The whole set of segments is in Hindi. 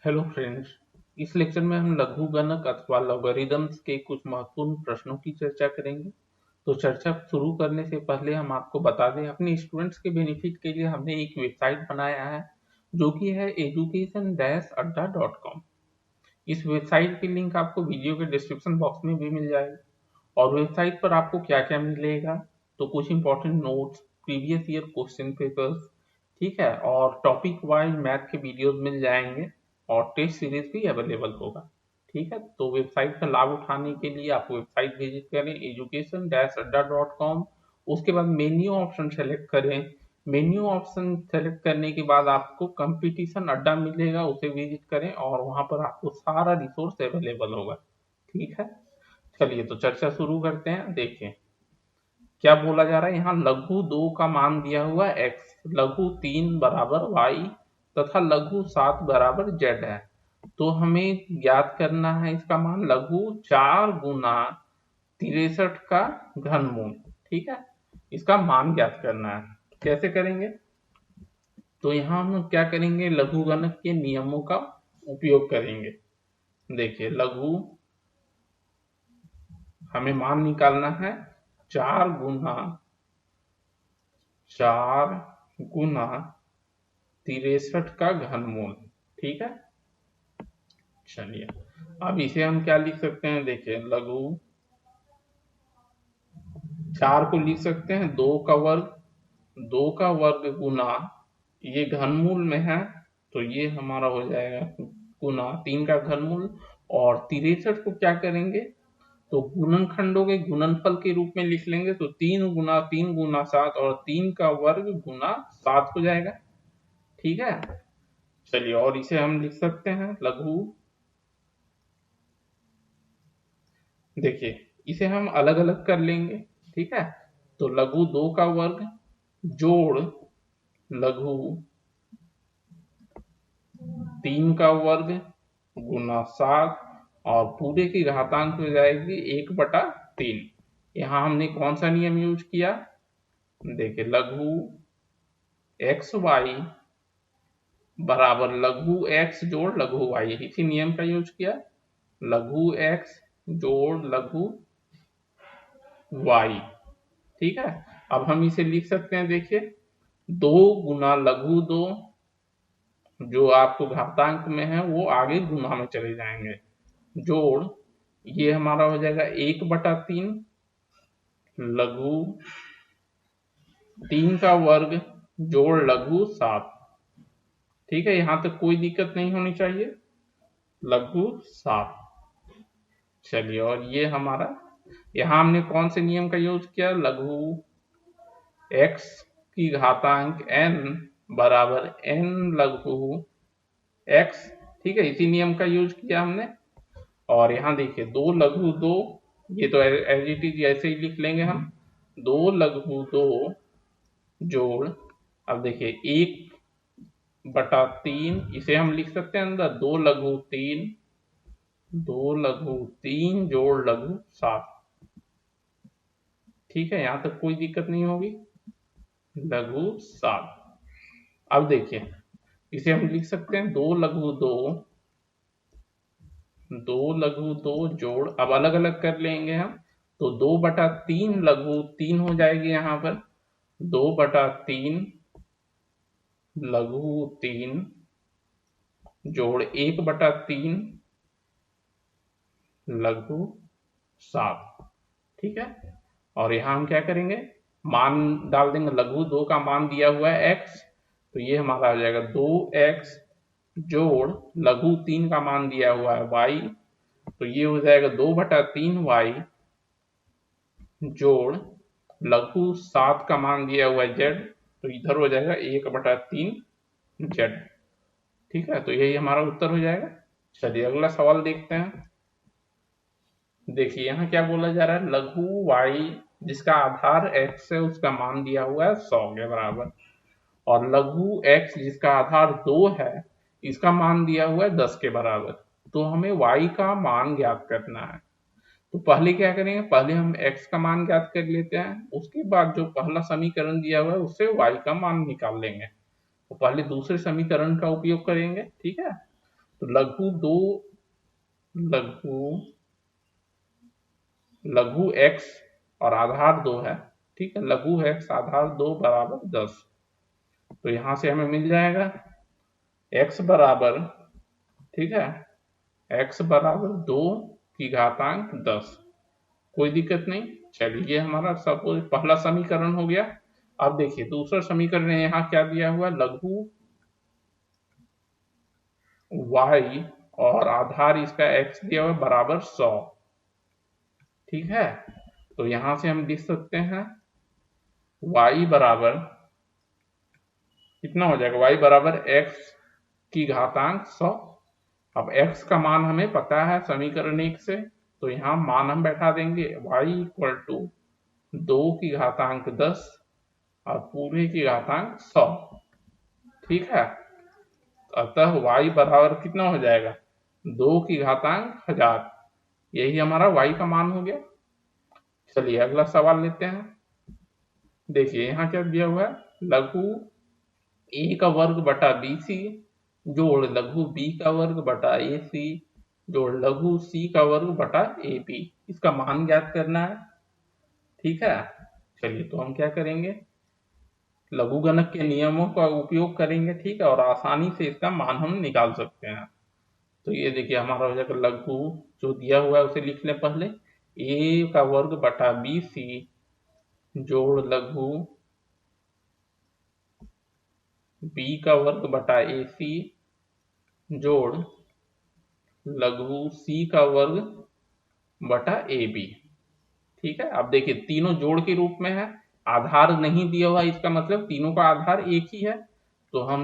Hello friends. इस लेक्चर में हम लघुगणक अथवा लॉगरिदम्स के कुछ महत्वपूर्ण प्रश्नों की चर्चा करेंगे। तो चर्चा शुरू करने से पहले हम आपको बता दें, अपने स्टूडेंट्स के बेनिफिट के लिए हमने एक वेबसाइट बनाया है जो कि है education-adda.com। इस वेबसाइट की लिंक आपको वीडियो के डिस्क्रिप्शन बॉक्स में भी मिल जाएगी। और वेबसाइट पर आपको क्या क्या मिलेगा, तो कुछ important notes, previous year question papers, ठीक है, और टॉपिक वाइज मैथ के वीडियोस मिल जाएंगे और टेस्ट सीरीज भी अवेलेबल होगा। ठीक है, तो वेबसाइट का लाभ उठाने के लिए आप वेबसाइट विजिट करें education-adda.com। उसके बाद मेन्यू ऑप्शन सेलेक्ट करें। मेन्यू ऑप्शन सेलेक्ट करने के बाद आपको कंपटीशन अड्डा मिलेगा, उसे विजिट करें और वहां पर आपको सारा रिसोर्स अवेलेबल होगा। ठीक है, चलिए तो चर्चा शुरू करते हैं। देखें क्या बोला जा रहा है। यहाँ लघु 2 का मान दिया हुआ है x, लघु 3 बराबर y तथा लघु 7 बराबर z है। तो हमें ज्ञात करना है इसका मान लघु 4 गुना 63 का घनमूल। ठीक है, इसका मान ज्ञात करना है। कैसे करेंगे, तो यहाँ हम क्या करेंगे, लघुगणक के नियमों का उपयोग करेंगे। देखिए लघु, हमें मान निकालना है 4 गुना 63 का घनमूल। ठीक है, चलिए अब इसे हम क्या लिख सकते हैं। देखिए लघु 4 को लिख सकते हैं 2 का वर्ग, 2 का वर्ग गुना, ये घनमूल में है तो ये हमारा हो जाएगा गुना 3 का घनमूल। और 63 को क्या करेंगे, तो गुणनखंडों के गुणनफल के रूप में लिख लेंगे। तो 3 गुना 3 गुना 7 और 3 का वर्ग गुना 7 हो जाएगा। ठीक है, चलिए और इसे हम लिख सकते हैं लघु, देखिए इसे हम अलग अलग कर लेंगे। ठीक है, तो लघु 2 का वर्ग जोड़ लघु 3 का वर्ग गुना 7 और पूरे की घातांक हो जाएगी 1/3। यहाँ हमने कौन सा नियम यूज किया, देखिए लघु एक्स वाई बराबर लघु एक्स जोड़ लघु वाई, इसी नियम का यूज किया। लघु एक्स जोड़ लघु वाई। ठीक है, अब हम इसे लिख सकते हैं। देखिए 2 गुना लघु 2, जो आपको घातांक में है वो आगे गुना में चले जाएंगे, जोड़ ये हमारा हो जाएगा 1/3 लघु 3 का वर्ग जोड़ लघु 7। ठीक है, यहां तक कोई दिक्कत नहीं होनी चाहिए, लघु 7। चलिए और ये हमारा, यहाँ हमने कौन से नियम का यूज किया, लघु x की घातांक n बराबर n लघु x। ठीक है, इसी नियम का यूज किया हमने। और यहाँ देखिए 2 लघु 2, ये तो एज इट इज ऐसे ही लिख लेंगे हम, 2 लघु 2 जोड़, अब देखिए 1/3, इसे हम लिख सकते हैं अंदर 2 लघु 3, 2 लघु 3 जोड़ लघु 7। ठीक है, यहां तक कोई दिक्कत नहीं होगी, लघु 7। अब देखिए इसे हम लिख सकते हैं 2 लघु 2, 2 लघु 2 जोड़, अब अलग अलग कर लेंगे हम, तो 2/3 लघु 3 हो जाएगी यहाँ पर, 2/3 लघु 3 जोड़ 1/3 लघु 7। ठीक है, और यहाँ हम क्या करेंगे, मान डाल देंगे। लघु 2 का मान दिया हुआ है x, तो ये हमारा हो जाएगा 2x जोड़ लघु 3 का मान दिया हुआ है y, तो ये हो जाएगा 2/3 y जोड़ लघु 7 का मान दिया हुआ है z, तो इधर हो जाएगा 1/3 z। ठीक है, तो यही हमारा उत्तर हो जाएगा। चलिए अगला सवाल देखते हैं। देखिए यहाँ क्या बोला जा रहा है, लघु y जिसका आधार x है उसका मान दिया हुआ है 100 के बराबर, और लघु x जिसका आधार 2 है इसका मान दिया हुआ है 10 के बराबर। तो हमें y का मान ज्ञात करना है। तो पहले क्या करेंगे, पहले हम x का मान ज्ञात कर लेते हैं, उसके बाद जो पहला समीकरण दिया हुआ है उससे y का मान निकाल लेंगे। तो पहले दूसरे समीकरण का उपयोग करेंगे। ठीक है, तो लघु x और आधार 2 है, ठीक है, लघु x आधार 2 बराबर 10। तो यहां से हमें मिल जाएगा x बराबर, ठीक है, x बराबर 2 की घातांक 10। कोई दिक्कत नहीं। चलिए ये हमारा सपोज पहला समीकरण हो गया। अब देखिए दूसरा समीकरण यहाँ क्या दिया हुआ है, लघु y और आधार इसका x दिया हुआ है बराबर 100, ठीक है। तो यहां से हम लिख सकते हैं y बराबर कितना हो जाएगा, y बराबर x की घातांक 100। अब x का मान हमें पता है समीकरण 1 से, तो यहाँ मान हम बैठा देंगे y इक्वल टू 2 की घातांक 10 और पूरे की घातांक 100, ठीक है। अतः y बराबर कितना हो जाएगा, 2 की घातांक 1000। यही हमारा y का मान हो गया। चलिए अगला सवाल लेते हैं। देखिए यहाँ क्या दिया हुआ है, लघु a का वर्ग बटा bc जोड़ लघु b का वर्ग बटा ac जोड़ लघु c का वर्ग बटा ab, इसका मान ज्ञात करना है, ठीक है। चलिए तो हम क्या करेंगे, लघुगणक के नियमों का उपयोग करेंगे, ठीक है, और आसानी से इसका मान हम निकाल सकते हैं। तो ये देखिए हमारा हो जाएगा लघु जो दिया हुआ है उसे लिख लें पहले, a का वर्ग बटा bc जोड़ लघु b का वर्ग बटा ac जोड़ लघु c का वर्ग बटा ab, ठीक है। अब देखिए तीनों जोड़ के रूप में है, आधार नहीं दिया हुआ, इसका मतलब तीनों का आधार एक ही है। तो हम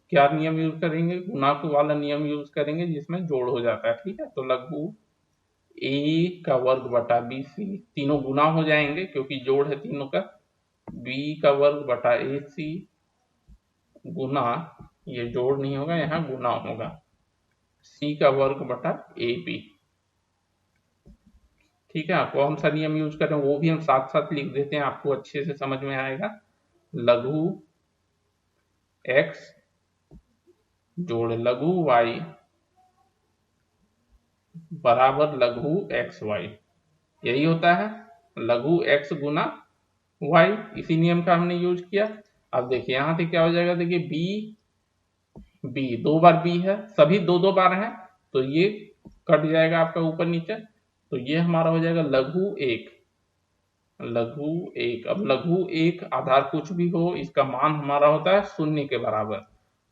क्या नियम यूज करेंगे, गुणांक वाला नियम यूज करेंगे जिसमें जोड़ हो जाता है, ठीक है। तो लघु a का वर्ग बटा bc, तीनों गुना हो जाएंगे क्योंकि जोड़ है तीनों का, b का वर्ग बटा ac गुना, ये जोड़ नहीं होगा यहाँ गुना होगा, c का वर्ग बटा ab, ठीक है। कौन सा नियम यूज करें वो भी हम साथ साथ लिख देते हैं, आपको अच्छे से समझ में आएगा। लघु x जोड़ लघु y बराबर लघु xy, यही होता है लघु x गुना y, इसी नियम का हमने यूज किया। अब देखिए यहां से क्या हो जाएगा, देखिए b दो बार b है, सभी दो दो बार है, तो ये कट जाएगा आपका ऊपर नीचे, तो ये हमारा हो जाएगा लघु 1। अब लघु 1 आधार कुछ भी हो, इसका मान हमारा होता है 0 के बराबर,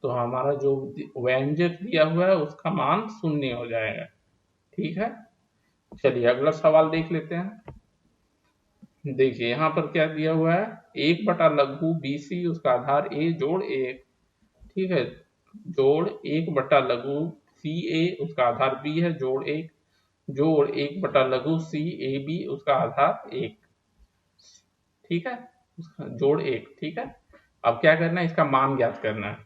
तो हमारा जो व्यंजक दिया हुआ है उसका मान 0 हो जाएगा, ठीक है। चलिए अगला सवाल देख लेते हैं। देखिए यहाँ पर क्या दिया हुआ है, 1 बटा लघु bc उसका आधार a जोड़ 1, ठीक है, जोड़ 1 बटा लघु ca उसका आधार b है जोड़ 1 जोड़ 1 बटा लघु c ab उसका आधार 1, ठीक है, जोड़ 1, ठीक है। अब क्या करना है, इसका मान ज्ञात करना है।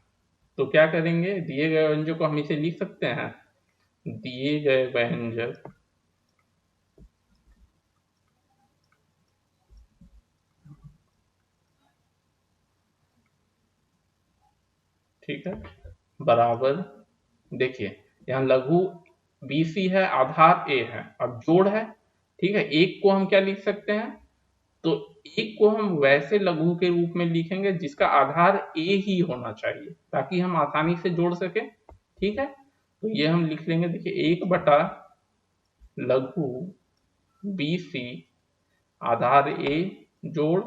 तो क्या करेंगे, दिए गए व्यंजक को हम इसे लिख सकते हैं, दिए गए व्यंजक ठीक है बराबर, देखिए यहाँ लघु BC है आधार A है, अब जोड़ है, ठीक है। एक को हम क्या लिख सकते हैं, तो एक को हम वैसे लघु के रूप में लिखेंगे जिसका आधार A ही होना चाहिए ताकि हम आसानी से जोड़ सके, ठीक है। तो ये हम लिख लेंगे, देखिए 1 बटा लघु BC आधार A जोड़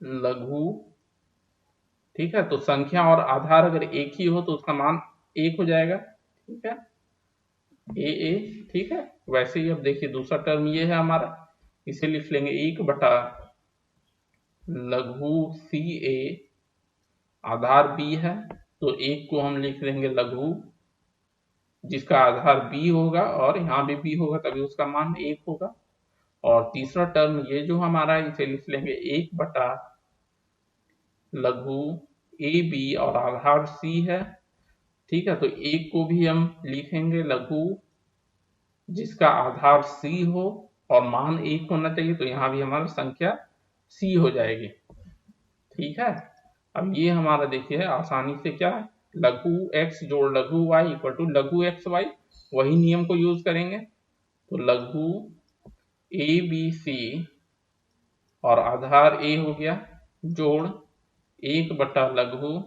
लघु, ठीक है। तो संख्या और आधार अगर एक ही हो तो उसका मान 1 हो जाएगा, ठीक है, a, ठीक है। वैसे ही अब देखिए दूसरा टर्म ये है हमारा, इसे लिख लेंगे 1 बटा लघु ca आधार b है, तो 1 को हम लिख लेंगे लघु जिसका आधार b होगा और यहाँ भी b होगा तभी उसका मान 1 होगा। और तीसरा टर्म ये जो हमारा है इसे लिख लेंगे 1 बटा लघु ab और आधार c है, ठीक है। तो 1 को भी हम लिखेंगे लघु जिसका आधार c हो और मान 1 होना चाहिए, तो यहाँ भी हमारा संख्या c हो जाएगी, ठीक है। अब ये हमारा देखिए आसानी से क्या लघु x जोड़ लघु y इक्वल टू लघु xy, वही नियम को यूज करेंगे। तो लघु ABC और आधार a हो गया जोड़ 1/लघु,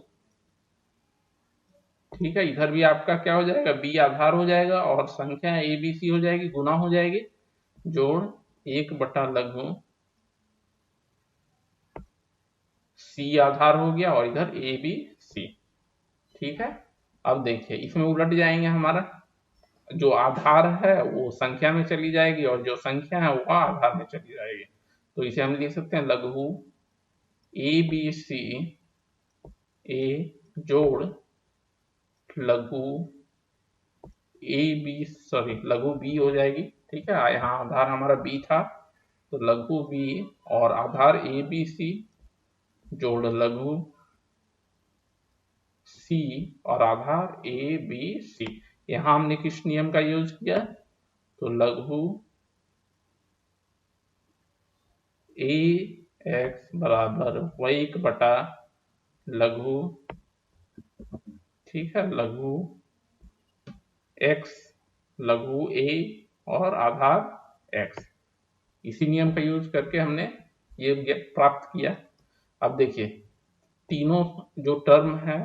ठीक है, इधर भी आपका क्या हो जाएगा, b आधार हो जाएगा और संख्या ABC हो जाएगी, गुना हो जाएगी, जोड़ 1/लघु, c आधार हो गया और इधर ABC, ठीक है। अब देखिए इसमें उलट जाएंगे, हमारा जो आधार है वो संख्या में चली जाएगी और जो संख्या है वो आधार में चली जाएगी। तो इसे हम लिख सकते हैं लघु ABC A जोड़ लघु लघु B हो जाएगी, ठीक है। यहाँ आधार हमारा B था, तो लघु B और आधार ABC जोड़ लघु C और आधार ABC। यहाँ हमने किस नियम का यूज किया, तो लघु AX बराबर लघु, ठीक है, लघु X लघु A और आधार X। इसी नियम का यूज करके हमने ये प्राप्त किया। अब देखिए तीनों जो टर्म है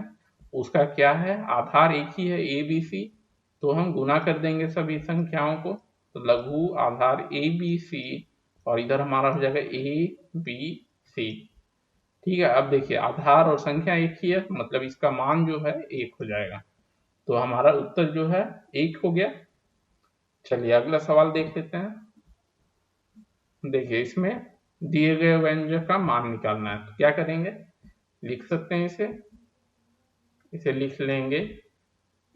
उसका क्या है, आधार एक ही है ABC, तो हम गुना कर देंगे सभी संख्याओं को, तो लघु आधार ABC और इधर हमारा हो जाएगा ABC, ठीक है। अब देखिए आधार और संख्या एक ही है, मतलब इसका मान जो है 1 हो जाएगा, तो हमारा उत्तर जो है 1 हो गया। चलिए अगला सवाल देख लेते हैं। देखिए इसमें दिए गए व्यंजक का मान निकालना है, तो क्या करेंगे, लिख सकते हैं इसे लिख लेंगे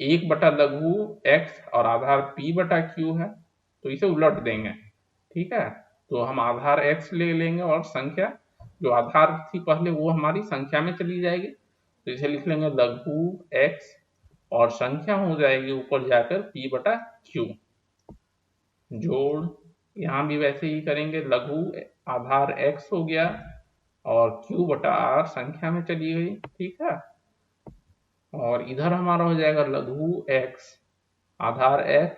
1/लघु x और आधार p/q है, तो इसे उलट देंगे, ठीक है। तो हम आधार x ले लेंगे और संख्या जो आधार थी पहले वो हमारी संख्या में चली जाएगी, तो इसे लिख लेंगे लघु x और संख्या हो जाएगी ऊपर जाकर p/q, जोड़ यहाँ भी वैसे ही करेंगे, लघु आधार x हो गया और q/r संख्या में चली गई, ठीक है। और इधर हमारा हो जाएगा लघु x आधार x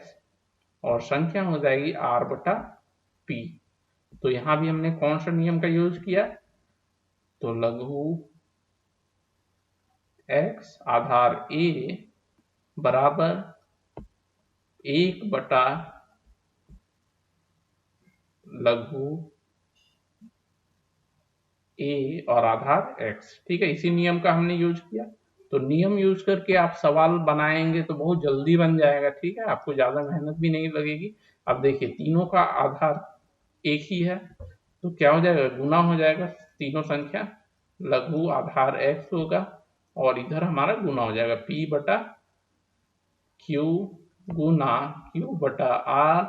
और संख्या हो जाएगी r/p। तो यहाँ भी हमने कौन सा नियम का यूज किया, तो लघु x आधार a बराबर 1/लघु a और आधार x, ठीक है। इसी नियम का हमने यूज किया, तो नियम यूज करके आप सवाल बनाएंगे तो बहुत जल्दी बन जाएगा, ठीक है, आपको ज्यादा मेहनत भी नहीं लगेगी। अब देखिए तीनों का आधार एक ही है, तो क्या हो जाएगा, गुना हो जाएगा तीनों संख्या, लघु आधार x होगा और इधर हमारा गुना हो जाएगा p/q गुना q/r,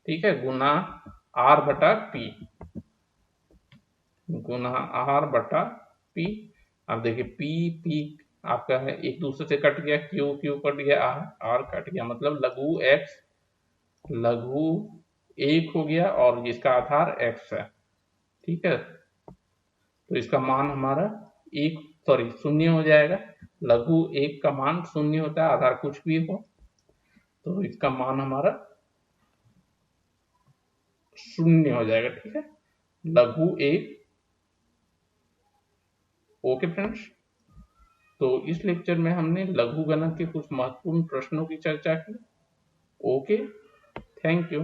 ठीक है, गुना r/p, गुना r/p। अब देखिए p आपका है एक दूसरे से कट गया, q कट गया, r कट गया, मतलब लघु x लघु 1 हो गया और जिसका आधार x है, ठीक है। तो इसका मान हमारा 0 हो जाएगा, लघु 1 का मान 0 होता है, आधार कुछ भी हो, तो इसका मान हमारा 0 हो जाएगा, ठीक है, लघु 1। ओके फ्रेंड्स, तो इस लेक्चर में हमने लघु गणक के कुछ महत्वपूर्ण प्रश्नों की चर्चा की। Okay, thank you.